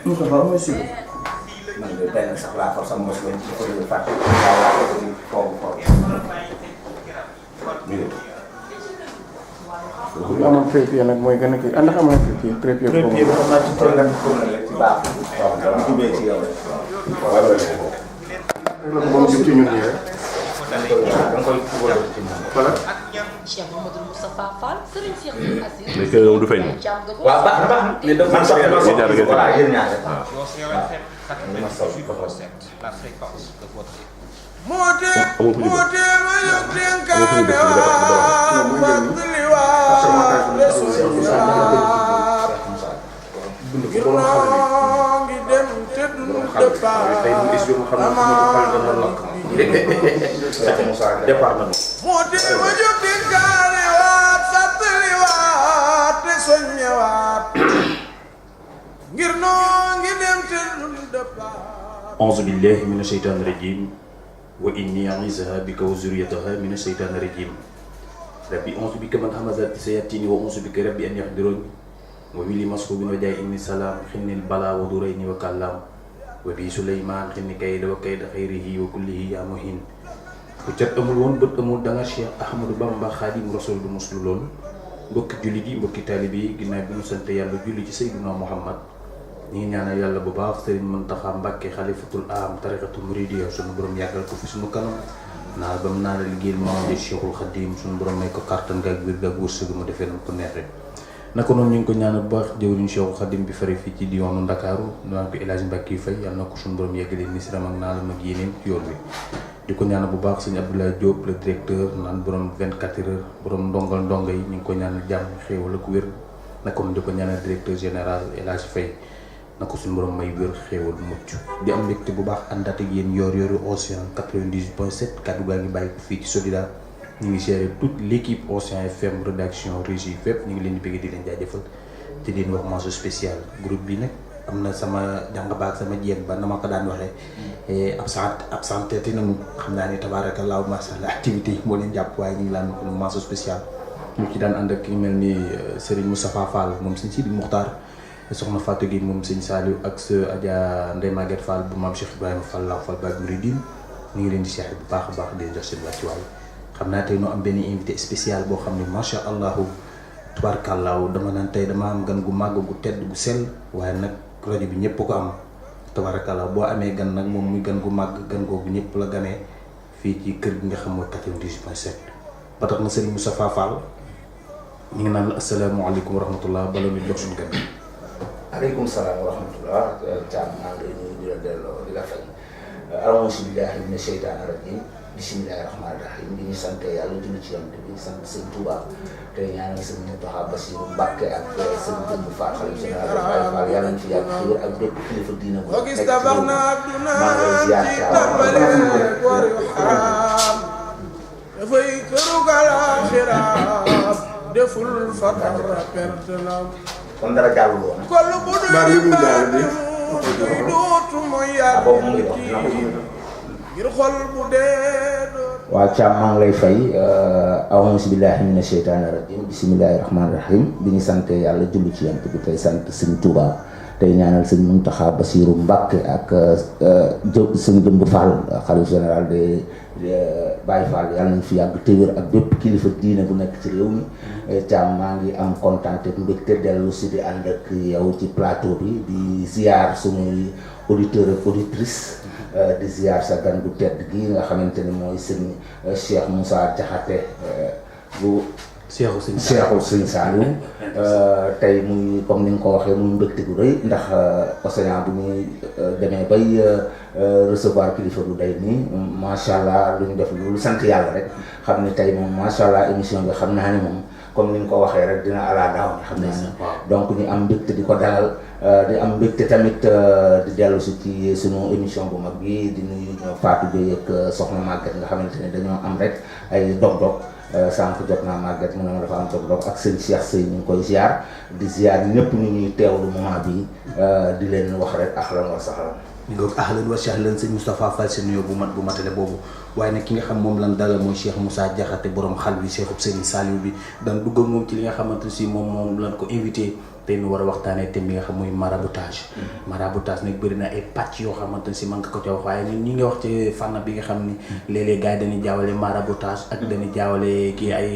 Nous avons monsieur. Man de benn sax laa for sama mos leen ci ko ñu fàtte waaw laa ko di foofu lu amoon trépied nag mooy gën a kii ndax amoon kii trépied boobu. trépied xam naa ci problème la ci baax waaw dama jubee ci yow rek waaw loolu moom jëm ci ñun ñii rek. da nga koy dugal ci moom voilà. Cheikh Mamadou Moustapha Fall Serigne Cheikh Assis. mais kër yow du feeñ. waaw baax na baax na man sax dama soxla voilà yéen ñaar rek waaw la fréquence de votre أعوذ بالله من الشيطان الرجيم وإني أعيذها بك وذريتها من الشيطان الرجيم ربي أعوذ بك من همزات الشياطين وأعوذ بك ربي أن يحضرون وبي مسحوب وجاء إني سلام خن البلاء ودورين وكلام وبي سليمان خن كيد وكيد خيره وكله يا مهين وجات أمul woon bët amul danga Cheikh Ahmadou Bamba Xaadim Rasul du muslu lool mbokki jullit yi mbokki taalibe yi ginnaaw bi ñu sant yàlla julli ci Seydina Muhammad ñi ngi ñaanal yàlla bu baax Serigne Mountakha Mbacké xalifatul am tariqatu muridiyya sunu borom yàggal ko fi sunu kanam naa ba mu naa la liggéeyal moom di Cheikhul Khadim sunu borom may ko kàttan gaag wér gaag wërsëg mu defee na ko neexee naka noonu ñu ngi ko ñaanal bu baax jëwriñ Cheikhul Khadim bi fari fii ci diwaanu Ndakaaru naan ko El Hadj Mbacké Faye yàlla na ko sunu borom yeggalee nisiram ak naa la mag yéeneen ci yoon wi di ko ñaanal bu baax sëñ Abdoulaye Diop le directeur naan borom 24 heures borom ndonga yi ñu ngi ko ñaanal jàmm xéewal ak wér naka noonu di ko ñaanal directeur général El Hadj Faye na ko suñu borom may wér xéewal mucc di am mbégte bu baax àndaat ak yéen yor-yoru Océan 98.7 kaddu gaa ngi bàyyi ko fii ci Sodida ñu ngi gérer toute l'équipe Océan FM rédaction régie fépp ñu ngi leen di bëgg di leen jaajëfal te di leen wax mention spéciale groupe bi nag am na sama jàng baag sama jéem ba na ma ko daan waxee absenté te nañu xam naa ni tabaarakallaahu macha allah activité yi moo leen jàpp waaye ñu ngi laan ko mention spéciale ñu ci daan ànd ak ki mel ni Serigne Moustapha Fall moom Serigne Sidi Muxtaar soxna Fatou Gueye moom sëñ Saliou ak sa Adja Ndeye Maguette Fall bu maam Cheikh Ibrahima Fall la Fall Baye Mouridine ñu ngi leen di siyaare bu baax a baax di leen jox seen wàccuwaay xam naa tey ñu am benn invité spécial boo xam ne macha allahu tubaarkàllaahu dama naan tey dama am gan gu màgg gu tedd gu sell waaye nag rajo bi ñëpp ko am tubaarkàllaahu boo amee gan nag moom muy gan gu màgg gan googu ñëpp la ganee fii ci kër gi nga xam mooy 98.7 ba tax na Serigne Moustapha Fall ñu ngi naan la asalaamaaleykum wa rahmatullah bala ñu jox suñu gan. aleykum salaam wa rahmatullah Thiam maa ngi lay nuyu di la delloo di la fay a'uuzu billaahi mina sheytaani rajiim bismillaahi rahmaani rahiim di ñu sant yàlla julli ci Yonent bi sant sëñ Touba tey ñaanal sëñ Mountakha Bassirou Mbacké ak sëñ Jëmb Fall xalifa général de Baye Fall yàlla nañ fi yàgg ci wér ak bépp kilifa diina bu nekk ci réew mi maa ngi lay ziar dafay këru galaaxiraam deful fatar perte na kon dara jàllul woon. mbaa mi ngi jaarale bi. boobu mu ngi dox waaw Thiam maa ngi lay fay a'uuzu billaahi mina sheytaani rajiim bismillaahi rahmaani rahiim bi ñu sant yàlla julli ci Yonent bi tey sant sëñ Touba tey ñaanal sëñ Mountakha Bassirou Mbacké ak sëñ Jëmb Fall xalifa général de Baye Fall yàlla nañ fi yàgg te wér ak bépp kilifa diine bu nekk ci réew mi Thiam maa ngi am kontaan te mbégte dellu si di ànd ak yow ci plateau bi di ziar suñuy auditeur ak auditrice di ziar sa gan gu tedd gi nga xamante ni mooy sëñ Cheikh Moussa Diakhaté bu Cheikhul Sëñ Saliou tey muy comme ni nga ko waxee muy mbégte gu rëy ndax Océan bu ñuy demee bay recevoir kilifa bu day nii macha allah lu ñu def lu sant yàlla rek xam ne tey moom macha allah émission bi xam naa ne moom comme ni nga ko waxee rek dina ala daaw xam naa ne donc ñu am mbégte di ko dalal di am mbégte tamit di dellu si ci sunu émission bu mag bi di nuyu Fatou Gueye ak Soxna Maguette nga xamante ne dañoo am rek ay dog-dog sànq jot naa Maguette mu ne ma dafa am dog-dog ak sëñ Cheikh Sey ñu ngi koy ziar di ziar ñëpp ñu ñuy teewlu moment bi di leen wax rek ahlan wa sahlan. ñu ngi ahlan wa sahlan sëñ Moustapha Fall seen nuyoo bu matale boobu waaye nag ki nga xam moom lan dalal mooy Cheikh Moussa Diakhaté borom xal bi Cheikhub Serigne Saliou bi daan dugg ak moom ci li nga xamante si moom lan ko invité tey nu war a waxtaanee thème bi nga xam mooy maraboutage. Maraboutage nag bëri na ay pàcc yoo xamante ne si mën nga ko ca wax waaye ñun ñi ngi wax ci fànn bi nga xam ni léeg-léeg gars yi dañuy jaawale maraboutage ak dañuy jaawale kii ay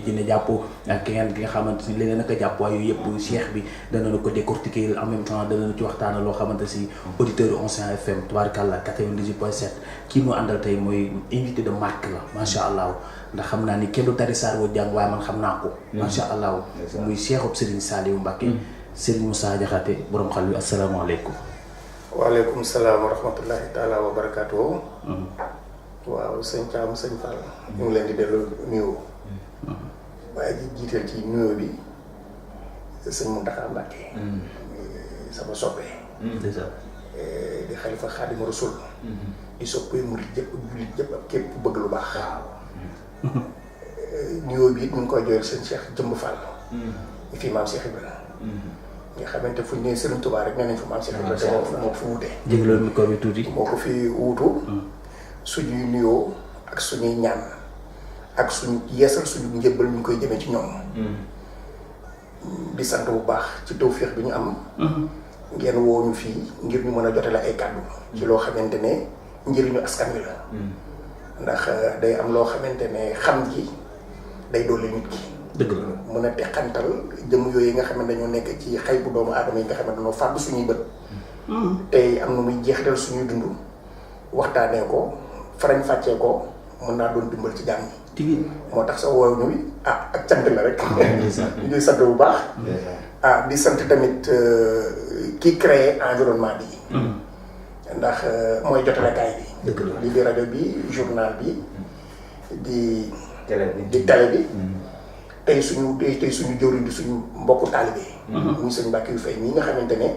jëne jàpp ak keneen ki nga xamante ni leneen naka jàpp waaye yooyu yëpp cheikh bi danañu ko décortiquer en même temps danañu ci waxtaana loo xamante si auditeur Oncéan FM tubaarkàlla 98.7 kii mu àndal tey mooy invité de marque la macha allah ndax xam naa ni kenn du tari saar woo jàng waaye man xam naa ko macha allah muy Cheikhub Serigne Saliou Mbacké Serigne Moussa Diakhaté borom xal bi asalaamaaleykum. waaleykum salaam wa rahmatullahi taala wa barakaatu. waaw sëñ Thiam sëñ Fall. ñu ngi leen di delloo nuyoo. waaye di jiital ci nuyoo bi sëñ Mountakha Mbacké. sama soppe. di xalifa Xaadimu Rasuul. di soppee murit jëpp jullit jëpp ak képp bëgg lu baax. nuyoo bi it ñu ngi koy jooyal sëñ Cheikh Jëmb Fall. fii maam Cheikh Ibrahima. nga xamante fu ñu nee Serigne Touba rek nee nañ fa maam Cheikh Ibrahima te moo ko fi wuute. jégaloo micro bi tuuti. moo ko fi wuutu. suñuy nuyoo ak suñuy ñaan ak suñu yeesal suñu njëbbal ñu koy jëmee ci ñoom. di sant bu baax ci tawféex bi ñu am. ngeen woo ñu fii ngir ñu mën a jotale ay kàddu. ci loo xamante ne njëriñu askan wi la. ndax day am loo xamante ne xam gi day dolli nit ki. dëgg la mën a teqantal jëm yooyu nga xam ne dañoo nekk ci xay bu doomu aadama yi nga xam ne dañoo fàddu suñuy bët. tey am na muy jeexital suñuy dund waxtaanee ko farañ fàccee ko mën naa doon dimbal ci jàmm yi. moo tax sa woow ñu ak cant la rek. ñu ngi sant bu baax. di sant tamit ki créé environnement bi. ndax mooy jotalekaay bi. dëgg la lii di rajo bi journal bi di. télé bi. tey suñu jëwriñ di suñu mbokku taalibe. muy sëñ Mbacke yu fay ñi nga xamante ne.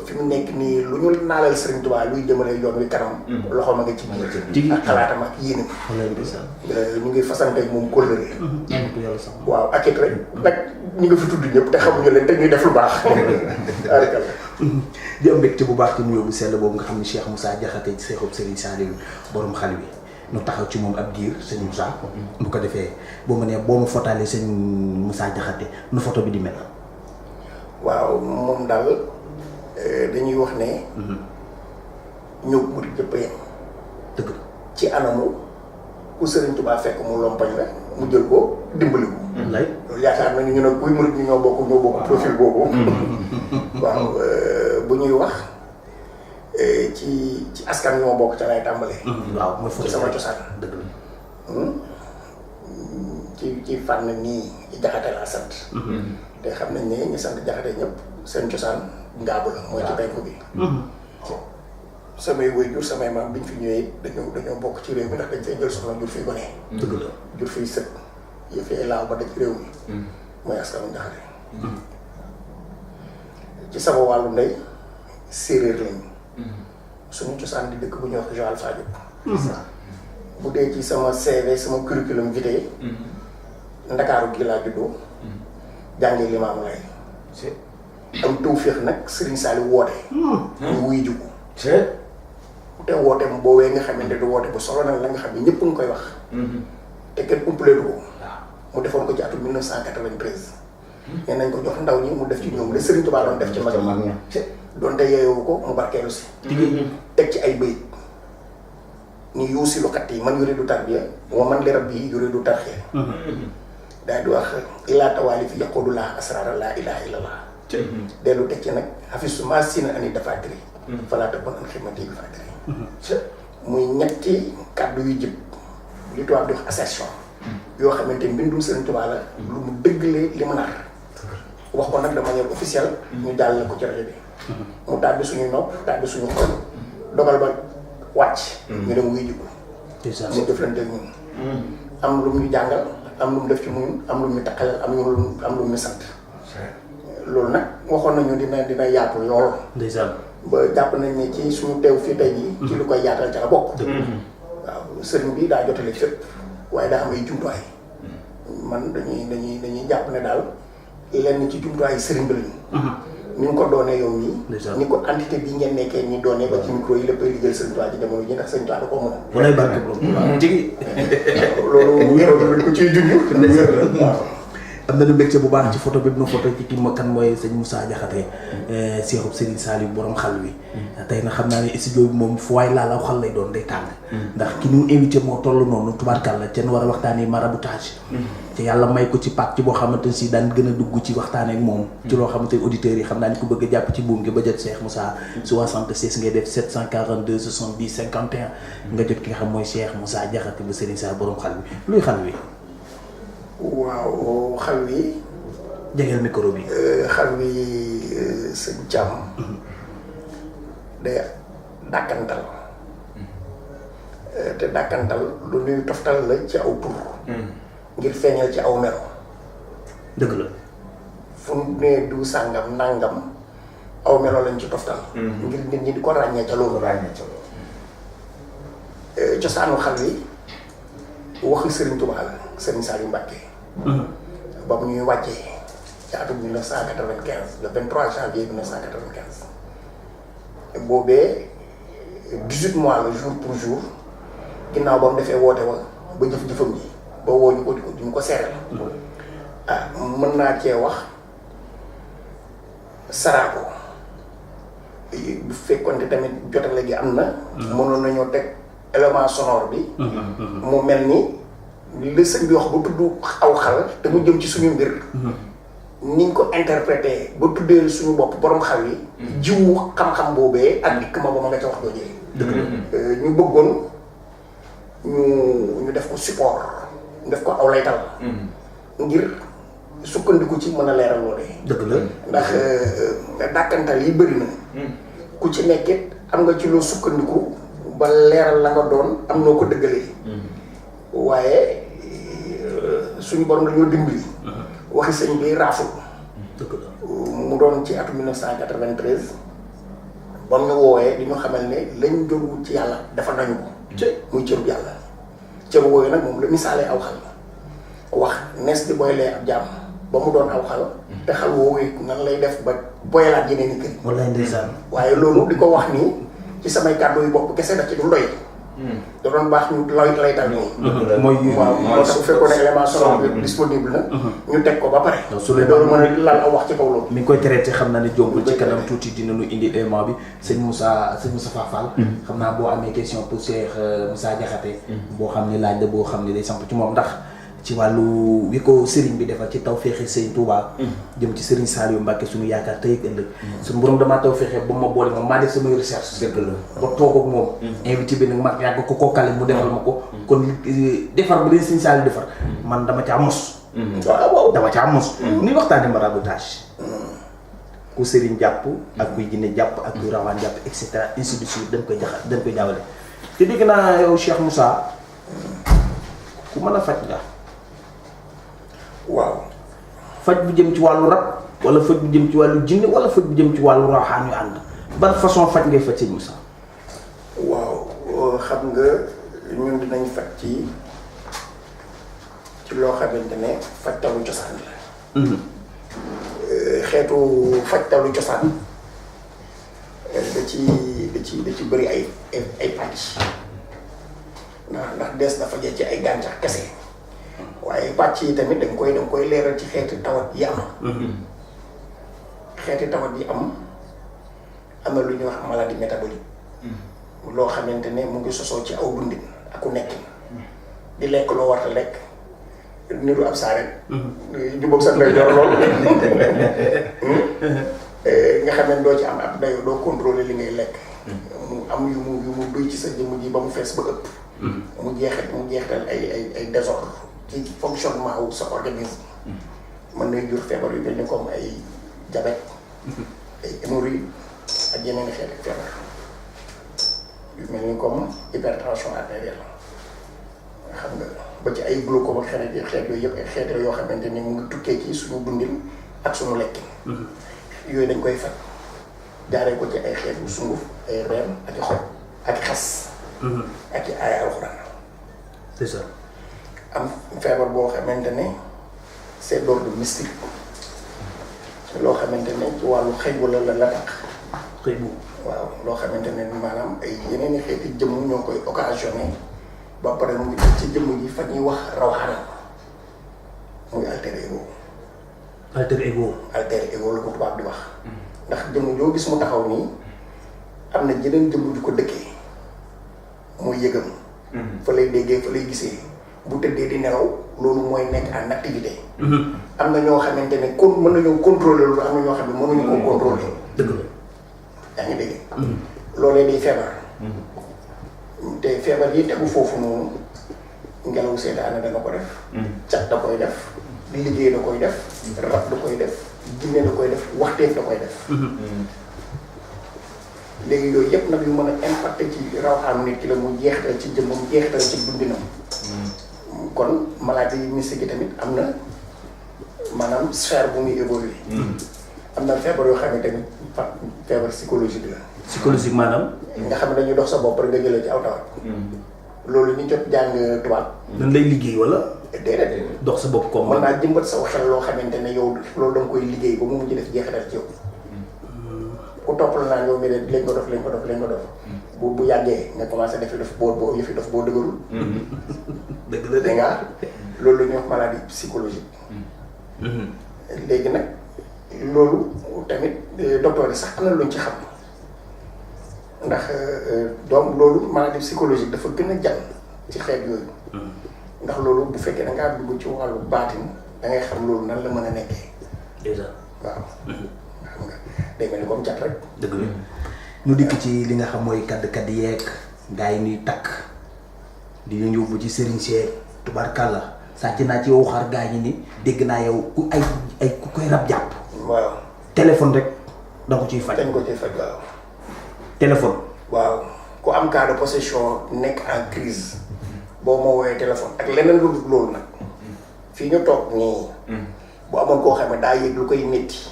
fi mu nekk nii lu ñu naalal Serigne Touba luy jëmale yoon wi kanam. loxoom a nga ci biir. ak xalaatam ak yéenam. ñu ngi fasante ak moom kóllëre. waaw ak it rek nag ñu nga fi tudd ñëpp te xamuñu leen te ñuy def lu baax. di am mbégte bu baax ci nuyoo bu sell boobu nga xam ne Cheikh Moussa Diakhaté Cheikhub Serigne Saliou borom xal wi nu taxaw ci moom ab diir sëñ Moussa. bu ko defee boo ma fotaalee sëñ Moussa Diakhaté nu photo bi di mel. waaw moom daal dañuy wax ne. ñëw murit jëpp yem. dëgg la ci anamu ku Serigne Touba fekk mu lompañ la mu jël ko dimbali ko. lay loolu yaakaar nañu ñu ne kuy murit ñi ñoo bokk profil boobu. waaw bu ñuy wax ci askan ñoo bokk ca lay tàmbalee. waaw mooy photo ci sama cosaan. dëgg la. ci fànn nii Diakhaté laa sant. te xam nañ ne ñu sant Diakhaté ñëpp seen cosaan ngaabu la mooy ci penku bi. samay waajur samay maam biñ fi ñëwee dañoo bokk ci réew mi ndax dañ fay jël soxna jur fiy gone. dëgg la jur fiy sët yëf yi laaw ba daj réew mi. mooy askanu Diakhaté. ci sama wàllu ndey séeréer lañu. suñu cosaan di dëkk bu ñuy wax Joal Fadiouth. bu dee ci sama CV sama curriculum vitae. Ndakaaru gi laa juddoo. jàngee Limaamu Laay. am tawféex nag Serigne Saliou woote. ñu wuy jugu. te wooteem boobee nga xamante du woote bu solo nag la nga xam ne ñëpp nga koy wax. te kenn umpaleetu ko. mu defoon ko ci atum 1993. nee nañ ko jox ndaw ñi mu def ci ñoom la Serigne Touba doon def ci mag ñi. doonte yeewu ko mu barkeelu si. teg ci ay bëyit. ni yuusi lu xat yi man yuridu tarbiya wa man li rabbi yuridu tarxiya. daal di wax illaa tawaali fi yaquudu laa asraara laa ilaaha illallah. dellu teg ci nag xafisu maa sina ani dafaatiri. falaata bon an xidmati bi faatiri. muy ñetti kàddu yu jib li tubaab di wax assertion. yoo xamante mbindum Serigne Touba la. lu mu dëggalee li mu nar. wax ko nag de manière officielle. ñu jàll ko ci rajo bi. mu tàbbi suñu nopp tàbbi suñu xol. dogal ba wàcc. ñu dem wuy jigu. mu jëflante ak ñun. am lu mu ñu jàngal am lu mu def ci ñun am lu mu ñu taqalal am lu mu ñu sant. loolu nag waxoon nañu dina yaatu lool. ndeysaan. ba jàpp nañ ne ci suñu teew fii tey jii. ci lu koy yaatal ca la bokk. waaw sëriñ bi daa jotale fépp waaye daa am ay jumtuwaay. man dañuy jàpp ne daal lenn ci jumtuwaay sëriñ bi lañu. ni nga ko doonee yow nii. ndeysaan. ni ko entité bii ngeen nekkee nii doonee ba ci micro yi léppay liggéeyal Sëñ Tuubaa ci jamono ji ndax Sëñ Tuubaa da koo mën. walaay barke borom Tuubaa tigi loolu ko ciy junj. waaw. am na lu mbégte bu baax ci photo bi nu photo ci kii ma kan mooy sëñ Moussa Diakhaté Seexub Serigne Saliou borom xal wi tey na xam naa ne studio bi moom fu waay laal aw xal lay doon day tàng ndax ki ñu invité moo toll noonu tubaarkàlla ca war a waxtaanee maraboutage te yàlla may ko ci pàcc boo xamante ne si daan gën a dugg ci waxtaanee ak moom ci loo xamante ne auditeurs yi xam naa ni ku bëgg a jàpp ci buum gi ba jot Cheikh Moussa 76 ngay def 742 70 51 nga jot ki nga xam mooy Cheikh Moussa Diakhaté bu Serigne Saliou borom xal wi luy xal wi waaw xal wi. jegeel micro bi. xal wi sëñ Thiam. day dàkkantal. te dàkkantal lu ñuy toftal la ci aw tur. ngir feeñal ci aw melo. dëgg la. fu mu nee du sàngam nàngam aw melo lañ ci toftal. ngir nit ñi di ko ràññee ca loolu. cosaanu xal wi waxi Serigne Touba la Serigne Saliou Mbacké. ba mu ñuy wàccee ci atum 1995 le 23 janvier 1995 boobee 18 mois la jour pour jour ginnaaw ba mu defee woote wa ba jëf-jëfam ji ba woo ñu ko di ñu ko seeral mën naa cee wax Sarako bu fekkonte tamit jotale gi am na. mënoon nañoo teg élément sonore bi. mu mel ni. li sëñ bi wax ba tudd aw xal te mu jëm ci suñu mbir niñ ko interprété ba tuddee suñu bopp borom xal yi jiwu xam-xam boobee ak dikk ma ba ma nga ca wax doojee ñu bëggoon ñu def ko support def ko aw laytal ngir sukkandiku ci mën a leeral loolee dëgg la ndax dàkkantal yi bëri na ku ci nekkit am nga ci loo sukkandiku ba leeral la nga doon am noo ko dëggalee waaye suñu borom dañoo dimbali. waxi sëñ bi raaful. mu doon ci atum 1993 ba mu ñu woowee di ñu xamal ne lañ doon wut ci yàlla dafa nañu ko. muy cëru yàlla. cëru wooyu nag moom la misaalee aw xal wax nees di boylee ab jàmm ba mu doon aw xal. te xal woowu nan lay def ba boyalaat yeneen i kër. wallaay ndeysaan. waaye loolu di ko wax nii ci samay kàddu yu bopp kese da ci du doy. da doon baax ñu lay tal nii. mooy waaw moo tax bu fekkoon ne élément sonore bi disponible na. ñu teg ko ba pare. su leen loolu mën a lal a wax ci kaw loolu. mi ngi koy traité xam naa ne jombul ci kanam tuuti dinañu indi élément bi sëñ Moussa Fall. xam naa boo amee question pour Cheikh Moussa Diakhaté. boo xam ne laaj la boo xam ne day samp ci moom ndax ci wàllu wi ko Serigne bi defal ci tawféexi Sëñ Touba. jëm ci Serigne Saliou Mbacké suñu yaakaar tey ak ëllëg. suñu borom damaa tawféexee ba ma boole ma maa def samay recherche. dëgg la ba toog ak moom. invité bi nag ma yàgg ko kale mu defal ma ko. kon defar bu leen Serigne Saliou defar. man dama caa mos. waaw dama caa mos. ni waxtaanee maraboutage. ku Serigne jàpp. ak kuy jinne jàpp ak kuy rawaan jàpp et cetera ainsi de suite dañ koy jaawale. te dégg naa yow Cheikh Moussa ku mën a faj nga. waaw. faj bu jëm ci wàllu rab wala faj bu jëm ci wàllu jinne wala faj bu jëm ci wàllu rawxaan yu ànd ban façon faj ngay faj sëñ Moussa. waaw xam nga ñun dinañ faj ci loo xamante ne fajtalu cosaan la. xeetu fajtalu cosaan da ci bëri ay pàcc ndax des na fajee ci ay gàncax kese. waaye pàcc yi tamit da nga koy leeral ci xeeti tawat yi am. xeeti tawat yi am na lu ñuy wax maladie métabolique. loo xamante ne mu ngi sosoo ci aw dundin ak ku nekkin. di lekk loo war a lekk niru ab saa rek. jubóog sax lay jox lool. nga xam ne doo ci am ab dayoo doo contrôler li ngay lekk. mu am yu mu duy ci sa jëmm ji ba mu fees ba ëpp. mu jeexal ay désordre ci fonctionnement wu sa organisme. mën nay jur feebar yu mel ni comme ay diabète ay hémorroïdes ak yeneen xeeti feebar yu mel ni comme hypertension artérielle nga xam nga ba ci ay glaucome ak xeet yooyu yëpp ay xeet yoo xamante ni mu ngi tukkee ci suñu dundin ak suñu lekkin. yooyu dañ koy faj jaaree ko ci ay xeetu sunguf ay reen ak i xob ak xas. ak i ay alxuraan. c'est ça. am feebar boo xamante ne c'est d'ordre mystique loo xamante ne ci wàllu xëy wala la tax. xëy bu waaw loo xamante ne maanaam ay yeneen i xeeti jëmm ñoo koy occasionné ba pare mu ngi def ci jëmm ji fa ñuy wax rawaxaana muy alter ego. alter ego. alter ego la ko tubaab di wax. ndax jëmm joo gis mu taxaw nii am na jeneen jëmm ju ko dëkkee muy yëgam. fa lay déggee fa lay gisee bu tëddee di nelaw loolu mooy nekk en activité. am na ñoo xamante ne kon mën nañoo contrôler loolu am na ñoo xam ne mënuñu koo contrôler. dëgg la. yaa ngi dégg. loolee di feebar. te feebar yi tegu foofu noonu ngelaw seetaane dana ko def. cat da koy def. liggéey da koy def. rab da koy def. jinne da koy def waxteef da koy def. léegi yooyu yëpp nag yu mën a impacté ci rawxaanu nit ki la mu jeexital ci jëmmam jeexital ci dundinam. kon maladie mystique yi tamit am na maanaam sphère bu muy évoluer. am na feebar yoo xam ne tamit feebar psychologique la. psychologique maanaam. nga xam ne dañuy dox sa bopp rek nga jëlee ci aw tawat. loolu ñu jot jàng tubaab. dañ lay liggéey wala. déedéet. dox sa bopp comme. mën naa jëmbat saw xel loo xamante ne yow loolu da nga koy liggéey ba mu mujj def jeexital ci yow. ku topp la naan yow mi de lañ ko dof. bu yàggee nga commencé def boo yëfi dof boo dëgërul. dëgg la dégg nga loolu la ñuy wax maladie psychologique. léegi nag loolu tamit docteur yi sax am na luñ ci xam ndax loolu maladie psychologique dafa gën a jàll ci xeet yooyu. ndax loolu bu fekkee da ngaa dugg ci wàllu baatin da ngay xam loolu nan la mën a nekkee. déjà waaw. xam nga day mel ni comme cat rek. dëgg la ñu dikk ci li nga xam mooy kadd yeeg gaa yi ñuy takk di leen yóbbu ci sëriñ Cheikh tubaarkàlla sàcc naa ci yow xar gaa ñi ni dégg naa yow ku ku koy rab jàpp. waaw téléphone rek da ko ciy faj. dañ ko ciy faj waaw. téléphone. waaw ku am cas de possession nekk en crise boo ma woowee téléphone ak leneen lu dul loolu nag fii ñu toog nii. bu amoon koo xam ne daa yëg lu koy métti.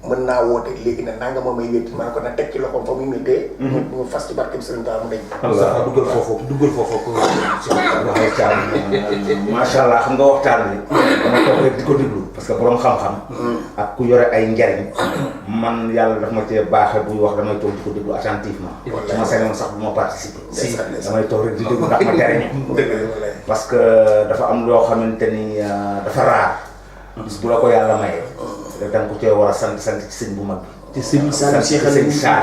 mën naa woote léegi nag nanga ma may wétti maa ko na teg ci loxoom fa muy méttee. ñu fas ci barke bi Sëriñ Tuubaa mu dañ. Allah duggal foofu. macha allah xam nga waxtaan bi dama toog rek di ko déglu parce que borom xam-xam. ak ku yore ay njariñ. man yàlla daf ma cee baaxee buy wax damay toog di ko déglu attentivement. su ma sañoon sax bu ma participer. si damay toog rek di déglu ndax ma jariñu. parce que dafa am loo xamante ni dafa raar. bis bu la ko yàlla mayee. da nga ko cee war a sant ci sëñ bu mag bi. te sëñ Saliou Cheikh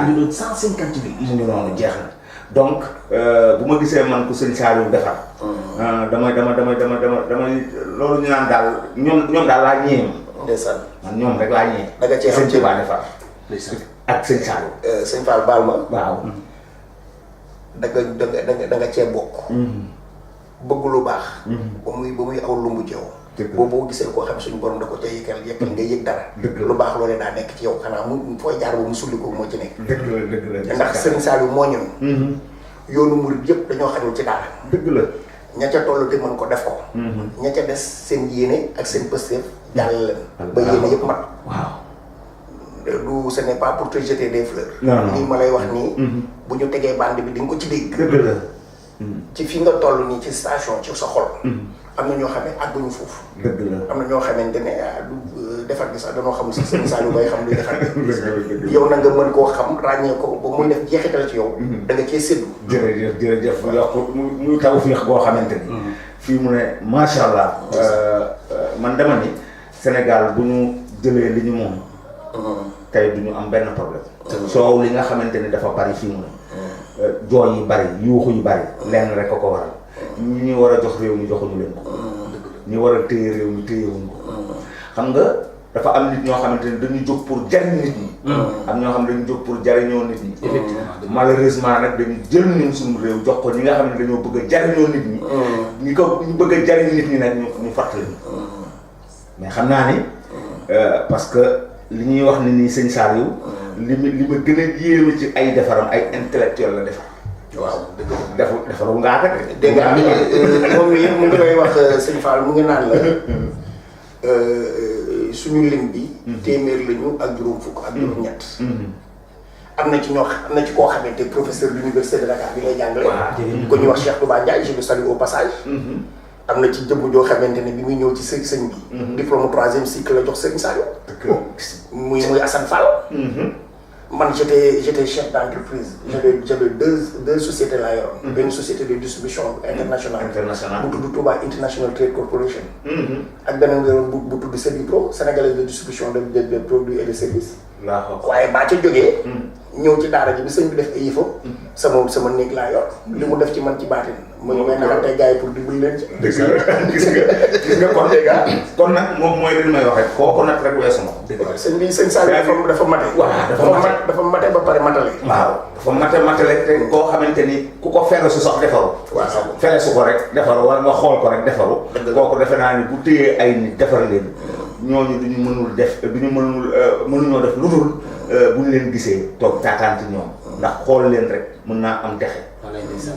ñu doon 150 000. mu ngi noonu jeex na donc bu ma gisee man ku sëñ Saliou defar. damay loolu ñu naan daal ñoom daal laa ñëwee. ndeysaan man ñoom rek laa ñëwee. da nga cee xam sëñ Tuubaa defar. ak sëñ Saliou. sëñ Fall baal ma. waaw. da nga cee bokk. bëgg lu baax. ba muy aw lumbu ci yow. boo gisee koo xam suñu borom da ko ca yëkkal nga yëg dara. lu baax loolee daa nekk ci yow xanaa mu fooy jaar ba mu sulli ko moo ci nekk. dëgg la ndax Serigne Saliou moo ñëw. yoonu murid yëpp dañoo xamul ci dara. dëgg la. ña ca toll te mën ko def ko. ña ca des seen yéene ak seen pësteef jàll leen. ba yéene yëpp mat. waaw. du ce n'est pas pour te jeter des fleurs. lii ma lay wax nii. bu ñu tegee bande bi di nga ko ci dégg. dëgg la. ci fi nga toll nii ci station ci sa xol. am na ñoo xam ne àgguñu foofu. dëgg la. am na ñoo xamante ne du defar gi sax danoo xamul si seen Saliou bay xam luy defar gi. yow na nga mën koo xam ràññee ko ba muy def jeexital ci yow. da nga cee séddu. jërëjëf yokk muy taw fiix boo xamante ni. fii mu ne macha allah. man dama ni Sénégal bu ñu jëlee li ñu moom. tey du ñu am benn problème. soow li nga xamante ni dafa bari fii mu ne. jooy yi bari yuuxu yu bari. lenn rek ko ko waral. ñi war a jox réew mi joxuñu leen ko. ñi war a téye réew mi téyewuñ ko. xam nga dafa am nit ñoo xamante ni dañuy jóg pour jariñ nit ñi. am ñoo xam ne dañuy jóg pour jariñoo nit ñi. malheureusement nag dañu jël ñun suñu réew jox ko ñi nga xam ne dañoo bëgg a jariñoo nit ñi. ñu bëgg a jariñ nit ñi nag ñu fàttali ñu. mais xam naa ni parce que li ñuy wax ni nii sëñ Saliou. li ma gën a yéeme ci ay defaram ay intellectuel la defar. waaw dëgg la defarul ngaa kat. dégg nga moom mi mu ngi lay wax sëñ Fall mu ngi naan la suñu lim bi. téeméer lañu ak juróom fukk ak juróom ñett. am na ci koo xamante professeur de l'université de Dakar bi lay jàngale. ko ñuy wax Cheikh Touba Ndiaye je le salue au passage. am na ci jëmm joo xamante ne bi muy ñëw ci sëñ bi. diplôme 3e cycle la jox Serigne Saliou. muy Assane Fall. man j'étais chef d'entreprise. j'avais deux sociétés laa yor. benn société de distribution internationale. bu tudd Touba International Trade Corporation. ak beneen bu tudd Sebipro sénégalaise de distribution de produits et de services. waaye baa ca jógee. ñëw ci daara ji bi sëñ bi def ay yëfam. sama néeg laa yor. li mu def ci man ci baatin. mu ñu may naxante gars yi pour dimbali leen ci. gis nga kon dégg nga kon nag moom mooy li may wax rek kooku nag rek weesu na. dëgg la sëñ Saliou dafa mate. waaw dafa mate ba pare matale. waaw dafa matale te koo xamante ni ku ko fere su sax defaru. waaw fere su ko rek defaru wala nga xool ko rek defaru. kooku defe naa ni bu téyee ay nit defar leen ñooñu duñu mënul def mënuñoo def lu dul bu ñu leen gisee toog taataan ci ñoom ndax xool leen rek mën naa am texe.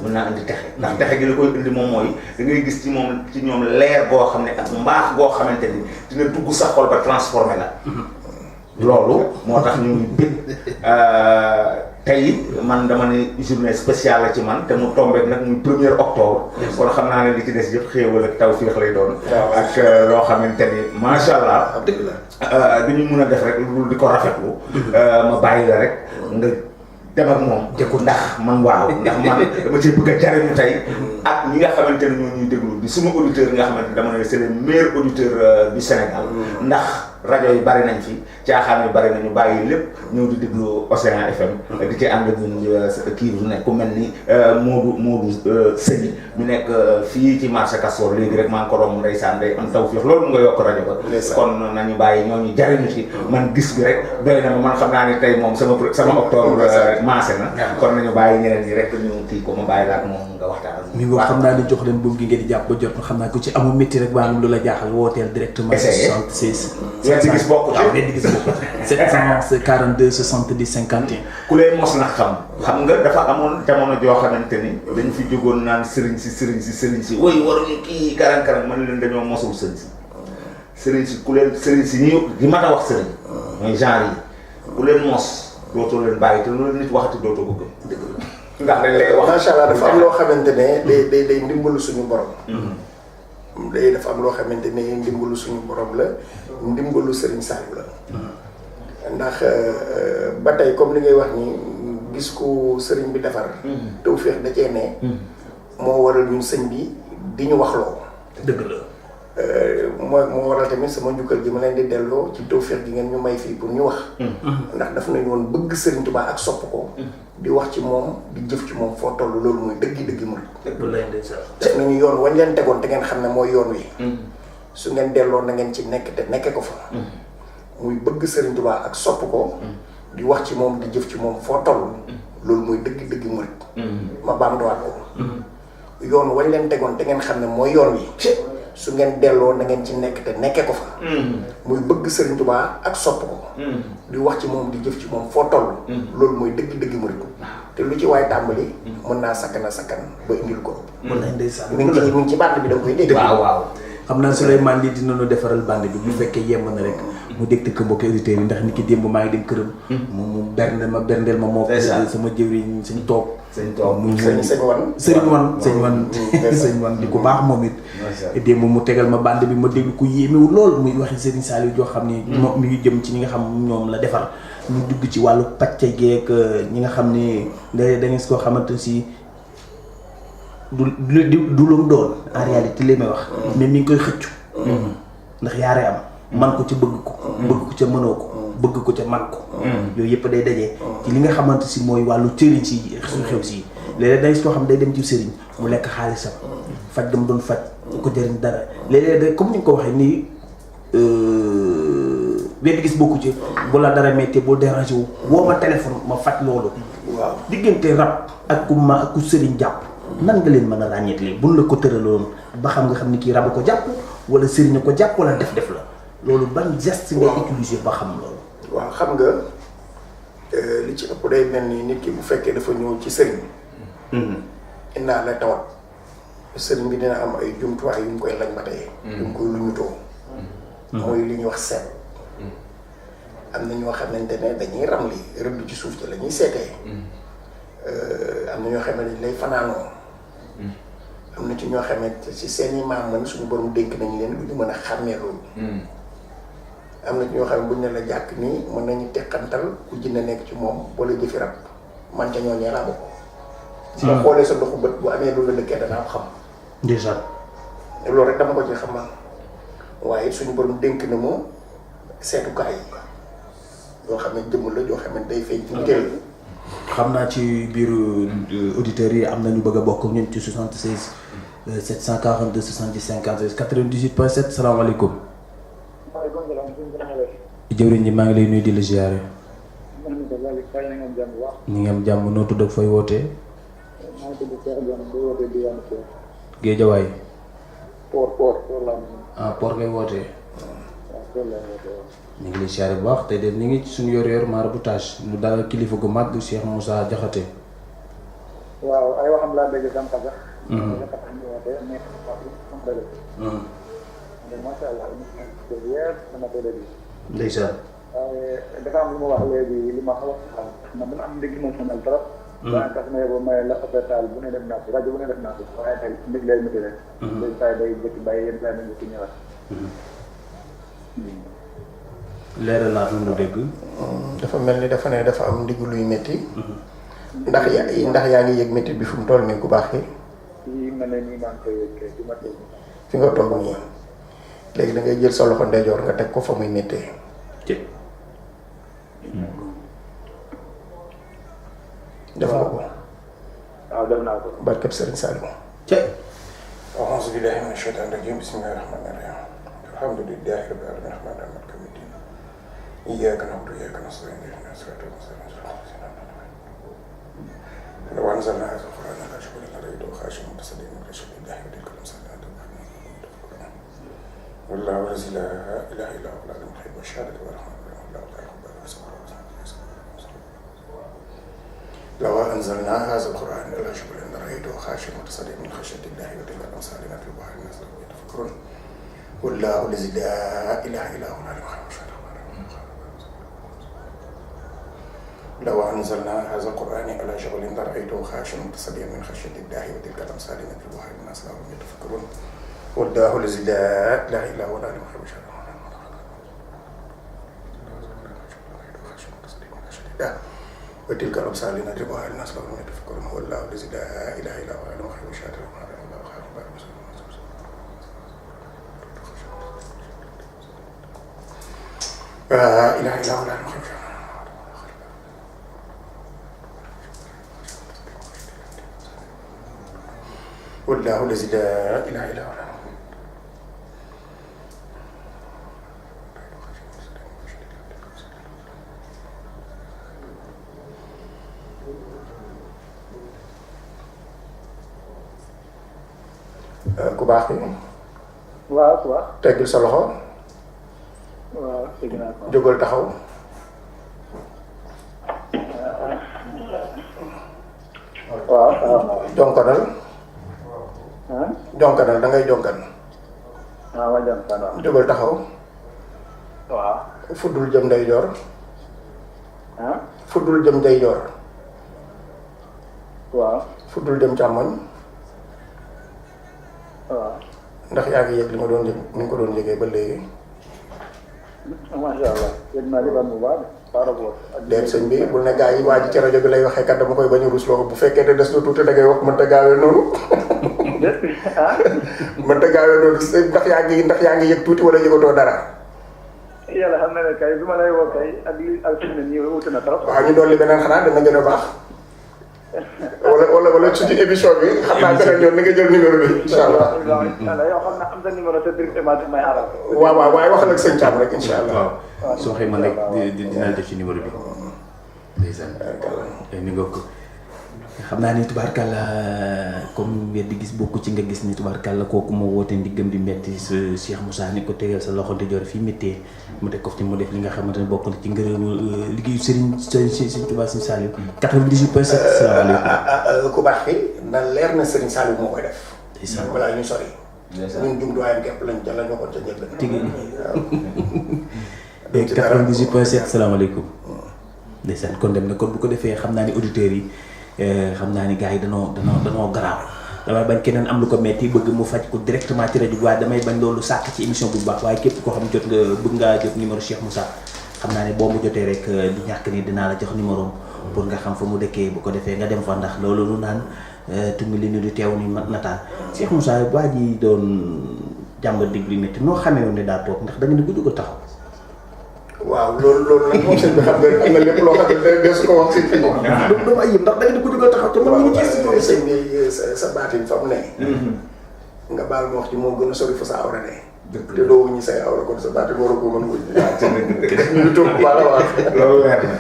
mën naa indi texe ndax texe gi la koy indi moom mooy da ngay gis ci ñoom leer goo xam ne ak mbaax goo xamante ni dina dugg sa xol ba transformé la. loolu moo tax ñu ngi bëgg tey man dama ne journée spéciale la ci man te mu tombé nag muy 1er octobre. kon xam naa ne li ci des yëpp xéewal ak tawfeex lay doon. ak loo xamante ni macha allah. dëgg la du ñu mun a def rek lu di ko rafetlu. ma bàyyi la rek nga dem ak moom. jëkku ndax man ndax man dama ciy bëgg a jariñu tey. ak ñi nga xamante ne ñoo ñuy déglu di suma auditeur yi nga xamante ne dama ne c'est les meilleurs auditeurs du Sénégal. ndax rajo yi bari nañ fi caaxaan yi bari nañu bàyyi lépp ñëw di déglu Océan FM. di ci ànd ak ñun kii bu nekk ku mel ni Modou Sëñ mi nekk fii ci marché Castor léegi rek maa ngi ko romb ndeysaan day am tawfeex loolu nga yokk rajo ba. kon nañu bàyyi ñooñu jariñu ci man gis bi rek doy na ma man xam naa ne tey moom sama octobre maase na. kon nañu bàyyi ñeneen ñi rek ñu kii ko ma bàyyi la ak moom nga waxtaan ak mi nga xam naa ne jox leen boobu gi ngeen di jàpp ba jot xam naa ko ci amul métti rek maanaam lu la jaaxal wooteel directement. 76. di gis bokk ci di gis bokk 742 70 51. ku leen mos nag xam nga dafa amoon jamono joo xamante ni dañ fi jógoon naan sëriñ si woy waruñu kii karan man leen dañoo mosul sëriñ si ku leen sëriñ si ñi mat a wax sëriñ mooy genre yi ku leen mos dootoo leen bàyyi te loolu nit waxati dootoo bëgg ndax dañ lay wax macha allah dafa am loo xamante ne day ndimbalu suñu borom. dafa am loo xamante ne ndimbalu suñu borom la ndimbalu Serigne Saliou la. ndax ba tey comme li ngay wax ni gis ko sëriñ bi defar. tawfeex da cee ne. moo waral ñun sëñ bi di ñu wax loo. dëgg la. moo waral tamit sama njukkal gi ma leen di delloo ci tawfeex gi ngeen ñu may fii pour ñu wax. ndax daf nañu woon bëgg Serigne Touba ak sopp ko. di wax ci moom di jëf ci moom foo toll loolu mooy dëgg murid. dëgg la def nañu yoon wañ leen tegoon te ngeen xam ne mooy yoon wi. su ngeen delloo na ngeen ci nekk te nekke ko fa. muy bëgg Serigne Touba ak sopp ko. di wax ci moom di jëf ci moom foo toll. loolu mooy dëgg murid. ma baamtuwaat ko. yoon wañ leen tegoon te ngeen xam ne mooy yoon wi. su ngeen delloo na ngeen ci nekk te nekkee ko fa. muy bëgg Serigne Touba ak sopp ko. di wax ci moom di jëf ci moom foo toll. loolu mooy dëgg murid. te lu ci waay tàmbali. mën naa sakkan ba indil ko. mën na ndeysaan mi ngi ci bànd bi da nga koy dégg. waaw. xam naa Souleymane lii dinañu defaral bande bi bu fekkee yemb na rek mu dégg ko mbokki auditeurs yi ndax ni ki démb maa ngi dem këram. mu berndeel ma moo sama jëwriñ suñu toog. sëñ wan di ko baax moom it. démb mu tegal ma bande bi ma dégg ko yéemewu lool muy waxi Serigne Saliou joo xam ni. moom mi ngi jëm ci ñi nga xam ñoom la defar. ñu dugg ci wàllu pàcc geek ñi nga xam ni da ngeen koo xamante si. du lu mu doon en réalité li may wax. mais mi ngi koy xëccu. ndax yaaree am. man ko ca bëgg ko. bëgg ko ca mënoo ko. bëgg ko ca man ko. yooyu yëpp day dajee ci li nga xamante si mooy wàllu cëriñ si xew si léeg-léeg day soo xam day dem ci sëriñ mu lekk xaalisam. faj dama doon faj ko jëriñ dara léeg-léeg day comme ni nga ko waxee nii benn gis bokku ci bu la dara méttee bul dérangé wu woo ma téléphone ma faj loolu. waaw diggante rab ak ku sëriñ jàpp. nan nga leen mën a ràññeetlee buñ la ko tëraloon ba xam nga xam ni kii rabu ko jàpp wala sëriñ ko jàpp wala def la loolu ban geste ngay utiliser ba xam loolu. waaw xam nga li ci ëpp day mel ni nit ki bu fekkee dafa ñëw ci sëriñ. indaa la tawat sëriñ bi dina am ay jumtuwaay yu mu koy lañ matee. yu mu koy luñutoo. mooy li ñuy wax seet. am na ñoo xamante ne dañuy ramli rëdd ci suuf ci la ñuy seetee. am na ñoo xam ne dañ lay fanaanoo. am na ci ñoo xamante ci seen i maam man suñu borom dénk nañ leen lu ñu mën a xàmmee loolu. am na ci ñoo xam ne buñ ne la jàkk nii mën nañu teqantal ku jinne nekk ci moom wala jëfi rab man ca ñooñee laa bokk. si nga xoolee sa doxu bët bu amee lu la dëkkee danaa xam. déjà. loolu rek dama ko ci xamal waaye suñu borom dénk na ma seetukaay yi yoo xam ne jëmm la joo xam ne day feeñ ci teel. xam naa ci biir auditeurs yi am na ñu bëgg a bokk ñun ci 76 742 70 56 98.7 salaamaaleykum. maaleykum salaam. jëwriñ ji maa ngi lay nuyu di la ziare. ñu ngi am jàmm noo tudd ak fooy wootee. maa ngi tudd Cheikh Diagne di wootee diwaanu Thiel. Géejawaay. Port laa Port ngay wootee. waaw Port laa wootee waaw. ñu ngi lay ziare bu baax te de ñu ngi ci suñu yor-yor maraboutage mu dalal kilifa gu mag Cheikh Moussa Diakhaté. waaw ay waxam laa dégg sànq sax. nga tax ñu wootee mais xam nga dëgg. macha allah émission bi yëpp dama koy déglu. ndeysaan. waaye dafa am lu ma wax léegi li ma xaw a xam man dama am ndig émotionnel trop. daanaka su ma yeboo may la hôpital bu ne def naa ko rajo bu ne def naa ko waaye tey ndig lay métti rek. day saa day jëkk bàyyi yenn saa yi nañu ci ñëwaat. leeral naa fi mu dégg. dafa mel ni dafa ne dafa am ndigg luy métti. ndax yaa ngi yëg métti bi fu mu toll nii ku baax yi. fii ma ne nii maa ngi koy yëg di ma tëj. fi nga toog nii léegi da ngay jël sa loxo ndeyjoor nga teg ko fa muy méttee. def nga ko. waaw def naa ko. barkeb Serigne Saliou. أعوذ بالله من الشيطان الرجيم بسم الله الرحمن الرحيم الحمد لله رب العالمين الرحمن الرحيم مالك يوم الدين إياك نعبد وإياك نستعين اهدنا الصراط المستقيم صراط الذين أنعمت عليهم لو أنزلنا هذا القرآن على جبل لرأيته خاشعا متصدعا من خشية الله وتلك الأمثال والله الذي لا إله إلا هو العليم الغيب والشهادة والرحمن الرحيم والله لا يقبل لو أنزلنا هذا القرآن على جبل لرأيته خاشعا متصدعا من خشية الله وتلك الأمثال نضربها للناس لعلهم يتفكرون والله الذي لا إله إلا هو العليم الغيب لو أنزلنا هذا القرآن على جبل لرأيته خاشعا متصدعا من خشية الله وتلك الأمثال نضربها للناس لعلهم يتفكرون والله الذي لا إله إلا هو العليم الغيب وتلك الأمثال نضربها للناس لعلهم يتفكرون والله الذي لا إله إلا هو العليم الغيب والشهادة لا إله إلا هو العليم الغيب والله الذي لا إله إلا هو ku baax yi. waaw ku baax. teggil sa loxo. waaw dégg naa ko. jógal taxaw. waaw waaw. jonkanal. ah. jonkanal da ngay jonkan. ah ma jonkan waaw. jógal taxaw. waaw. fuddul jëm ndeyjoor. ah. fuddul jëm ndeyjoor. waaw. fuddul jëm càmmoñ. waaw. ndax yaa ngi yëg li nga doon yëg ni nga ko doon yëgee ba léegi. macha allah yëg naa li ban bu baax par rapport ak. déet sëñ bi bul ne gaa yi waa ji ci rajo bi lay waxee kat dama koy bañ a rusloo bu fekkee te des na tuuti da ngay wax mënta gaawee noonu. ah. mënta gaawee noonu ndax yaa ngi yëg tuuti wala yëgatoo dara. yàlla xam na ne kay bi ma lay woo kay ak li ak fi mu ne nii wuute na trop. waaw ñu dolli beneen xanaa dana gën a baax. wala suñu émission bi xam naa beneen yoon ni nga jël numéro bi incha allah. yow xam naa am sa numéro te directement may xaaral. waaw waaye waxal ak sëñ Thiam rek incha allah. waaw soo xëy man rek dinaa def ci numéro bi. ndeysaan ni nga ko xam naa ni tubaarkàlla comme di gis bokku ci nga gis ni tubaarkàlla kooku moo woote ndiggam di metti sa Cheikh Moussa ni ko tegal sa loxo ndijoor fii méttee mu teg ko fi mu def li nga xamante ne bokk na ci ngërëmu liggéeyu Serigne Touba Serigne Saliou 98.7 salaamaaleykum. ku baax ki na leer na Serigne Saliou moo koy def. ndeysaan balaa ñu sori. ñun jumtuwaayam képp lañ ca la ñu ko ca njëkk. tigi 98.7 salaamaaleykum. ndeysaan kon dem na kon bu ko defee xam naa ni auditeurs yi xam naa ni gars yi danoo garaaw damay bañ keneen am lu ko metti bëgg mu faj ko directement ci rajo bi waaye damay bañ loolu sàkk ci émission bu baax waaye képp koo xam jot nga bëgg ngaa jot numéro Cheikh Moussa xam naa ne boo mu jotee rek du ñàkk ni dinaa la jox numéro pour nga xam fa mu dëkkee bu ko defee nga dem fa ndax loolu lu naan tungi li ni du teew ni nataal Cheikh Moussa waa ji doon jàmba dig li métti noo xamee woon ne daa toog ndax da nga ne guddi ko taxaw. waaw loolu nag moom sëñ bi xam nga am na lépp loo xam ne day des ko wax si fi ñoom. du ay yëpp ndax da nga ne guddi ko taxaw te man ñu ngi ci waaw sëñ bi sa baatin fa mu ne. nga baal ma wax ci moo gën a sori fa sa awra ne. te doo wuññi say awra kon sa baatin war a ko mën wuññi. waaw ca ñu ngi toog bu baax a baax. loolu leer na.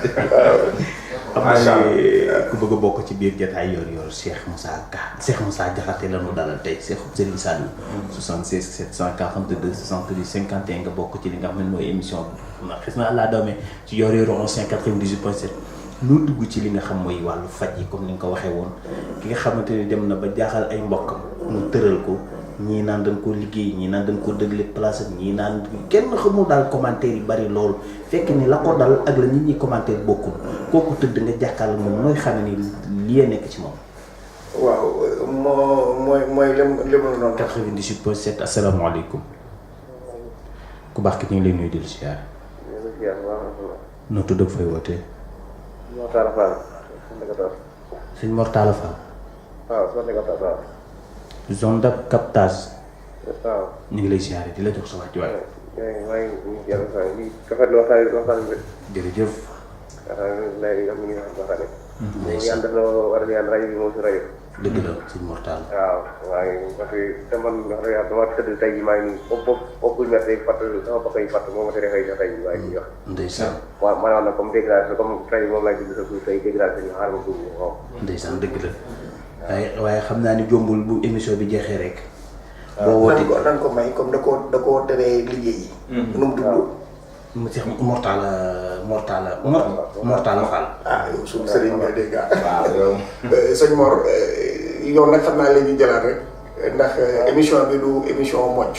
waaw xam nga ku bëgg a bokk ci biir jotaay yor Cheikh Moussa Ka Cheikh Moussa Diakhaté la ñu dalal tey Cheikh Serigne Saliou 76 742 70 51 nga bokk ci li nga xam ne mooy émission bi ndax xis na àllaa doome ci yor ancien 98.7 lu dugg ci li nga xam mooy wàllu faj yi comme ni nga ko waxee woon ki nga xamante ni dem na ba jaaxal ay mbokkam mu tëral ko ñii naan dañ koo liggéey ñii naan dañ koo dëgle place ak ñii naan kenn xamul daal commentaire yi bari loolu fekk ni la ko dal ak la nit ñi commentaire bokkul kooku tëdd nga jàkkaarloo moom nooy xam ne ni lii nekk ci moom. waaw mooy li mu doon. 98.7 asalaamaaleykum. ku baax ki ñu ngi lay nuyu di la ziar. noo tudd ak fay wootee. Mortala Fall. sëñ Mortala Fall. waaw waaw. zone de captage. waaw. ñu ngi lay ziare di la jox sa wàcc waay. maa ngi yàlla saa yi rafetlu waxtaan bi. jërëjëf. léegi am nañu waxtaan. yàlla def na war a yàlla rajo bi moom si rajo. dëgg la sëñ Mortala. waaw maa ngi parce que te man wax dëgg yàlla dama tëdd tey jii maa ngi bopp bu métti fàtt sama bopp yi fàtt moo ma tere xëy na tey jii maa ngi wax. ndeysaan. waaw maanaam nag comme dégradation comme tey moom laay dugg sa suuf tey dégradation ñu xaar ma dugg waaw. ndeysaan dëgg la. waaye xam naa ni jombul bu émission bi jeexee rek. boo wootee nan ko may comme da koo teree liggéey. nu mu tudd. monsieur Mortala Fall. ah yow suñu sëriñ nga dégg waaw yow. sëñ Mor yow nag xam naa la ñuy jëlaat rek ndax émission bi du émission mocc.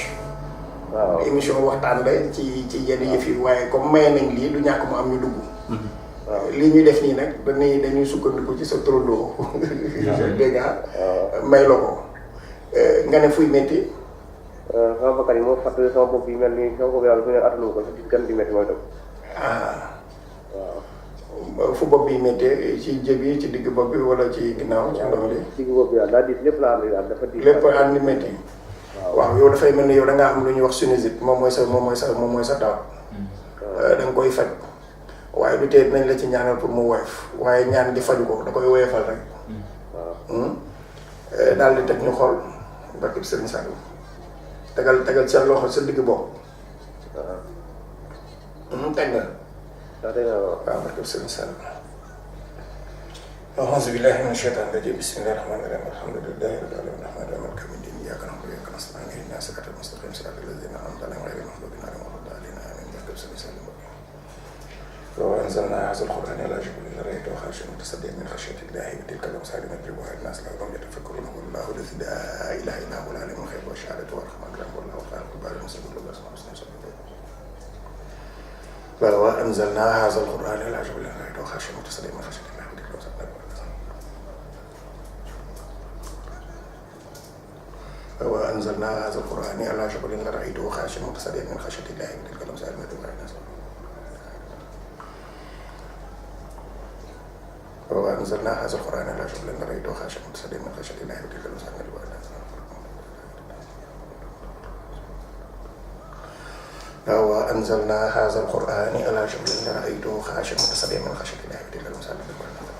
waaw émission waxtaan la ci yenn yëf yi waaye comme maye nañ lii du ñàkk mu am ñu dugg. waaw lii ñuy def nii nag dañuy sukkandiku ci sa turandoo. dégg nga may la ko nga ne fuy métti. sama bakkan yi moo fàtt sama bopp yi mel ni sama bopp yàlla fu ne attanu ko gis gan di métti mooy tam. waaw fu bopp bi méttee ci jëb yi ci digg bopp bi wala ci ginnaaw ci ndox li. digg bopp bi daal daa diis lépp la am daal dafa diis. lépp ànd métti. waaw yow dafay mel ni yow da ngaa am lu ñuy wax sinusite moom mooy sa taw. da nga koy faj. waaye du tee dinañ la ci ñaanal pour mu woyof waaye ñaan di faju ko da koy woyofal rek. daal di teg ñu xool barke bi Serigne Saliou tegal seen loxo sa digg bopp. teg na. waaw barke bi Serigne Saliou. auzu billahi mina shaytani rajim bismillahi rahmani rahim alhamdulillahi rabbil alamin rahmani rahim maliki yawmi din iyyaka na'budu wa iyyaka nasta'in ihdinas siratal mustaqim siratal ladzina an'amta alaihim ghayril maghdubi alaihim waladdallin amin barke bi Serigne Saliou. وأنزلنا هذا القرآن على جبل لرأيته خاشعا متصدعا من خشية الله وتلك الأمثال نضربها للناس لعلهم يتفكرون هو الله الذي لا إله إلا هو العالم الغيب والشهادة والرحمن الرحيم والله خالق البارئ المصور الأسماء الحسنى وأنزلنا هذا القرآن على جبل لرأيته خاشعا متصدعا من خشية الله وتلك الأمثال وأنزلنا هذا القرآن على جبل لرأيته خاشعا متصدعا من خشية الله وتلك الأمثال نضربها للناس وأنزلنا هذا القرآن على جبل لرأيته خاشعا متصدعا من خشية الله وتلك الأمثال نضربها للناس وأنزلنا هذا القرآن على جبل لرأيته خاشعا متصدعا من خشية الله وتلك الأمثال نضربها للناس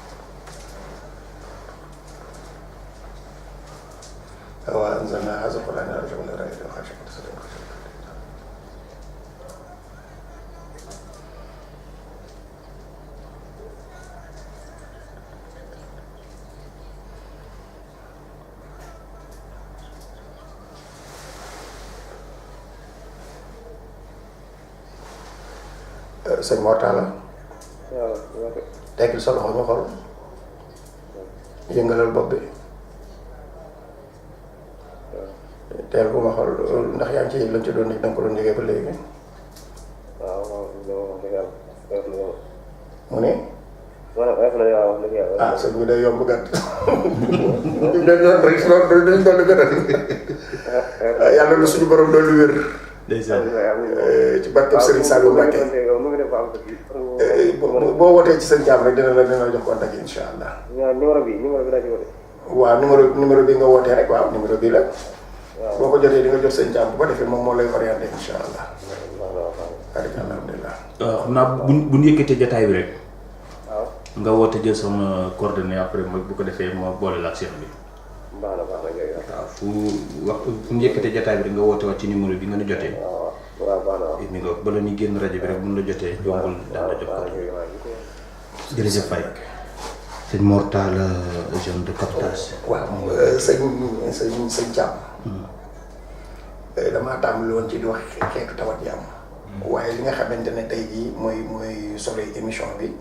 وأنزلنا هذا القرآن على جبل لرأيته خاشعا متصدعا من خشية الله. sëñ Mortala. waaw. teggil sa loxo ñu xool. yëngalal bopp bi. teel bu ma xool ndax yaa ngi ci yëg lañ ci doon yëg da nga ko doon yëgee ba léegi. waaw mu ne. ah sëñ bi day yomb gàtt. dañ doon rek dañ doon gàttal. yàlla na suñu borom doon lu wér. ci barkeb Serigne Saliou Mbacké. boo wootee ci seen jaam rek dina la jox contact yi incha allah. numéro bi daa ci woote. waaw numéro bi nga wootee rek waaw numéro bi la. boo ko jotee di nga jot seen jaam bu ko defee moom moo lay orienté incha allah. alhamdulilah. xam naa bu ñu yëkkatee jotaay bi rek. nga woote jël sama coordonnée après bu ko defee ma boole la ak Cheikh bi. baax na waaw fu ñu yëkkatee jotaay bi rek nga woote waat ci numéro bi nga nu jotee. waaw baax na mi nga bala ñuy génn rajo bi rek bu ñu la jotee jombul daan la jox ko. jërëjëf Faye. sëñ Mor Talla jeune de captage. waaw sëñ Thiam. damaa tàmbali woon ci di wax xeetu tawat yi am. waaye li nga xamante ne tey jii mooy solo émission bi.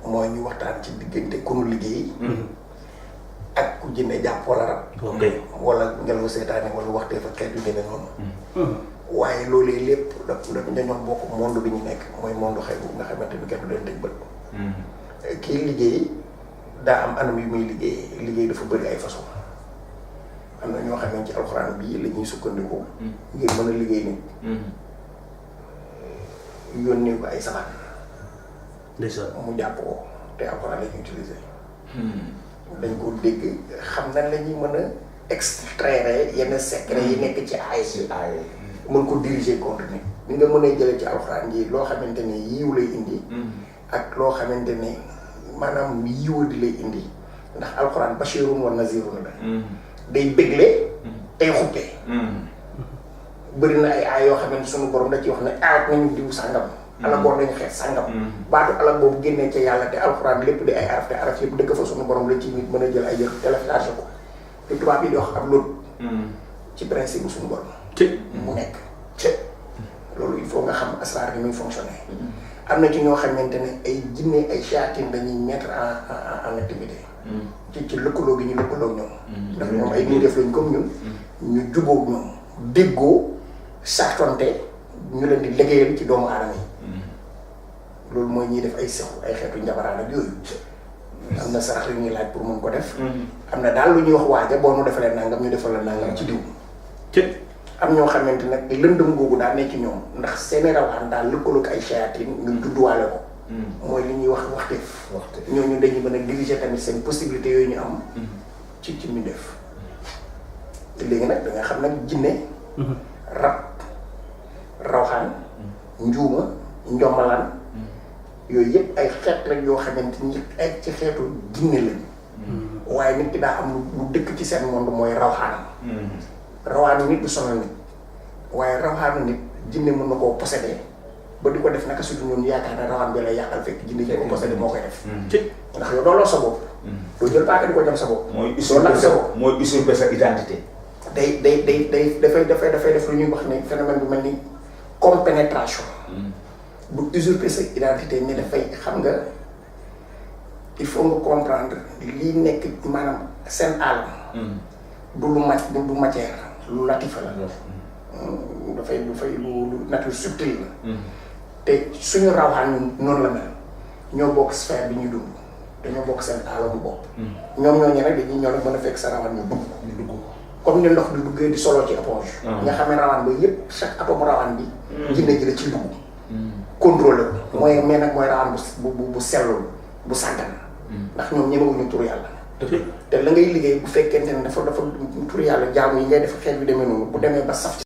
mooy ñu waxtaan ci diggante ku nu liggéey. ak ku jënde jàpp wala rab. wala ngelaw seetaane wala waxtee fa xeetu jënde noonu. waaye loolu lépp dañoo bokk monde bi ñu nekk mooy monde xew nga xamante ni kenn du leen tëj bët. kii liggéey daa am anam yu muy liggéey dafa bëri ay façon am na ñoo xam ne ci alxuraan bii la ñuy sukkandiku. ngir mën a liggéey nit. yónnee ko ay saban. mu jàpp ko te alxuraan la ñuy utiliser. dañ ko dégg xam nan la ñuy mën a extraire yenn secret yi nekk ci ay mën ko diriger contre nit. ni nga mën a jëlee ci alxuraan ji loo xamante ne yiw lay indi. ak loo xamante ne maanaam yiw di lay indi ndax alxuraan bashirun wa nazirun la. day bégle tey xuppe. bëri na ay aay yoo xam ne sunu borom da ci wax ne aat nañu diw sàngam. alagoor dañu xeet sàngam. baatu alag boobu génnee ca yàlla te alxuraan lépp di ay araf te araf yëpp dëkk fa sunu borom la ci nit mën a jël ay yëf téléchargé ko te tubaab yi di wax ab loolu. ci principe bu sunu borom. mu nekk loolu il faut nga xam asraar ni muy fonctionner. am na ci ñoo xamante ne ay jinne ay shayatin dañuy mettre en activité. ci lëkkaloo gi ñu lëkkaloo ñoom. ndax ñoom ay def lañ comme ñun. ñu jubóog ñoom déggoo sartonte ñu leen di liggéeyal ci doomu aadama yi. loolu mooy ñuy def ay sexu ay xeetu njabaraan ak yooyu. am na sarax yu ñuy laaj pour mën ko def. am na daal lu ñuy wax waaja boo nu defalee nangam ñu defal la nangam ci diw. am ñoo xamante nag lëndëm googu daa nekk ci ñoom ndax seeni rawaan daal lëkkaloog ay shayatin ñu judduwaale ko. mooy li ñuy wax waxteef. ñooñu dañuy mën a diriger tamit seen possibilité yooyu ñu am. ci ñu def. te léegi nag da nga xam nag jinne rab rawxaan njuuma njombalaan yooyu yëpp ay xeet rek yoo xamante ni ay ci xeetu jinne lañ. waaye nit ki daa am lu dëkk ci seen monde mooy rawxaanam. rawaanu nit du sonal nit waaye rawaanu nit jinne mën na koo possédé ba di ko def naka surtout ñun yaakaar na rawaan bi lay yàqal fekk jinne ji ko possédé moo koy def. ndax yow doo lor sa bopp. doo jël paaka di ko jam sa bopp. mooy usurper sa identité. dafay def lu ñuy wax ne phénomène bu mel ni compénétration. bu usurper sa identité ni dafay xam nga il faut nga comprendre lii nekk maanaam seen àll. du lu matière lu latifa la. dafay lu nature subtile la. te suñu rawxaan ñun noonu la mel ñoo bokk sphère bi ñuy dund dañoo bokk seen aalamu bopp. ñoom ñooñu rek dañuy ñëw rek mën a fekk sa rawaan ñu dugg. comme ni ndox di duggee di solo ci éponge. nga xam ne rawaan ba yépp chaque atome rawaan bi. jinne ji la ci dugg. contrôle mooy mais nag mooy rawaan bu sellul bu sàggan. ndax ñoom ñemewuñu turu yàlla. te la ngay liggéey bu fekkente ne dafa tur yàlla jaamu yi ngay def xeet bi demee noonu bu demee ba saf